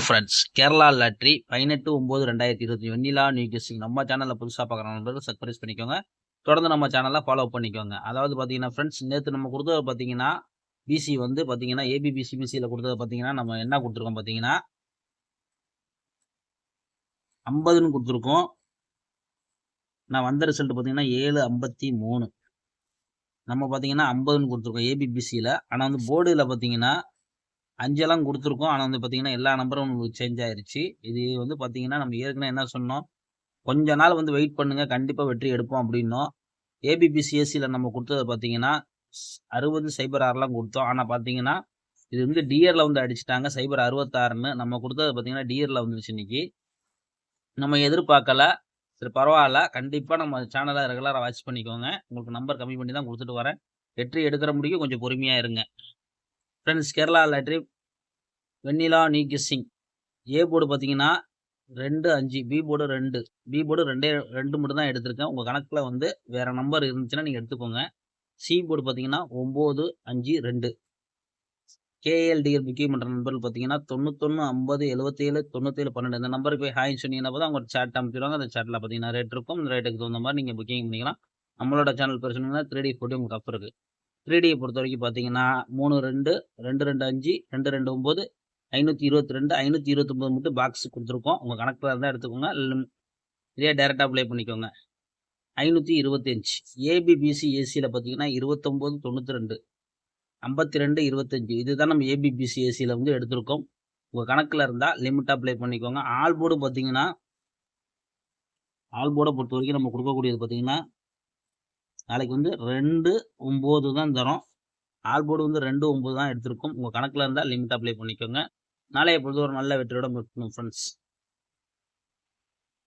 Friends, Kerala lottery 18/9/2020 வெண்ணிலா new கெஸ்டிங் நம்ம சேனல்ல புதுசா பார்க்குற நண்பர்கள் சப்ஸ்கிரைப் பண்ணிக்கோங்க. தொடர்ந்து நம்ம சேனலை ஃபாலோ பண்ணிக்கோங்க. அதாவது பார்த்தீங்கன்னா ஃப்ரெண்ட்ஸ், நேற்று நம்ம கொடுத்தது பார்த்தீங்கன்னா பிசி வந்து பார்த்தீங்கன்னா ஏபிபி சிபிசியில் கொடுத்தது பார்த்தீங்கன்னா நம்ம என்ன கொடுத்துருக்கோம் பார்த்தீங்கன்னா 50ன்னு கொடுத்துருக்கோம். நான் வந்த ரிசல்ட் பார்த்தீங்கன்னா 753 நம்ம பார்த்தீங்கன்னா 50ன்னு கொடுத்துருக்கோம் ஏபிபிசியில். ஆனால் வந்து போர்டில் பார்த்தீங்கன்னா 5 கொடுத்துருக்கோம். ஆனால் வந்து பார்த்தீங்கன்னா எல்லா நம்பரும் சேஞ்ச் ஆயிருச்சு. இது வந்து பார்த்தீங்கன்னா நம்ம ஏற்கனவே என்ன சொன்னோம், கொஞ்ச நாள் வந்து வெயிட் பண்ணுங்க, கண்டிப்பா வெற்றி எடுப்போம் அப்படின்னோம். ஏபிபிசிஎஸ்சியில் நம்ம கொடுத்தது பார்த்தீங்கன்னா 60/06 கொடுத்தோம். ஆனால் பார்த்தீங்கன்னா இது வந்து டிஆர்ல வந்து அடிச்சுட்டாங்க 066ன்னு. நம்ம கொடுத்தது பார்த்தீங்கன்னா டிஆர்ல வந்துருச்சு இன்னைக்கு. நம்ம எதிர்பார்க்கல. சரி பரவாயில்ல, கண்டிப்பா நம்ம சேனலை ரெகுலராக வாட்ச் பண்ணிக்கோங்க. உங்களுக்கு நம்பர் கம்மி பண்ணி தான் கொடுத்துட்டு வரேன். வெற்றி எடுக்கிற முடியும், கொஞ்சம் பொறுமையா இருங்க. Friends, Kerala lottery Vennila new guessing a board பார்த்தீங்கன்னா 2 5, பி போர்டு 2, பி போர்டு 2 மட்டும் தான் எடுத்திருக்கேன். உங்கள் கணக்கில் வந்து வேற நம்பர் இருந்துச்சுன்னா நீங்கள் எடுத்துக்கோங்க. சி போர்டு பார்த்தீங்கன்னா 9 5 2, கேஎல்டிஎல் புக்கிங் பண்ணுற நம்பர்கள் பார்த்தீங்கன்னா 91 50 77 97 12. இந்த நம்பருக்கு போய் ஹாய்ன்னு சொன்னீங்கன்னா போதும் அவங்க சேட் அனுப்பிடுவாங்க. அந்த சேட்டில் பார்த்தீங்கன்னா ரேட் இருக்கும். இந்த ரேட்டுக்கு தகுந்த மாதிரி நீங்கள் புக்கிங் பண்ணிக்கலாம். நம்மளோட சேனல் பேர் சொன்னீங்கன்னா 3D போட்டு உங்களுக்கு அப் இருக்குது. 3Dயை பொறுத்த வரைக்கும் பார்த்தீங்கன்னா 3 2 2 2 5 2 2 9 522 529 மட்டும் பாக்ஸ் கொடுத்துருக்கோம். உங்கள் கணக்கில் இருந்தால் எடுத்துக்கோங்க. இதே டேரெக்டாக ப்ளே பண்ணிக்கோங்க. 525 ஏபிபிசி ஏசியில் பார்த்தீங்கன்னா 29 92 52 25 இதுதான் நம்ம ஏபிபிசி ஏசியில் வந்து எடுத்திருக்கோம். உங்கள் கணக்கில் இருந்தால் லிமிட்டாக ப்ளே பண்ணிக்கோங்க. ஆல் போர்டு பார்த்தீங்கன்னா ஆல் போர்டை பொறுத்த வரைக்கும் நம்ம கொடுக்கக்கூடியது பார்த்தீங்கன்னா நாளைக்கு வந்து 2 9 தான் தரோம். ஆல் போர்டு வந்து 2 9 தான் எடுத்திருக்கோம். உங்கள் கணக்கில் இருந்தால் லிமிட்டாக ப்ளே பண்ணிக்கோங்க. நாளைய பொறுத்த ஒரு நல்ல வெற்றியோட முடிக்கணும் ஃப்ரெண்ட்ஸ்.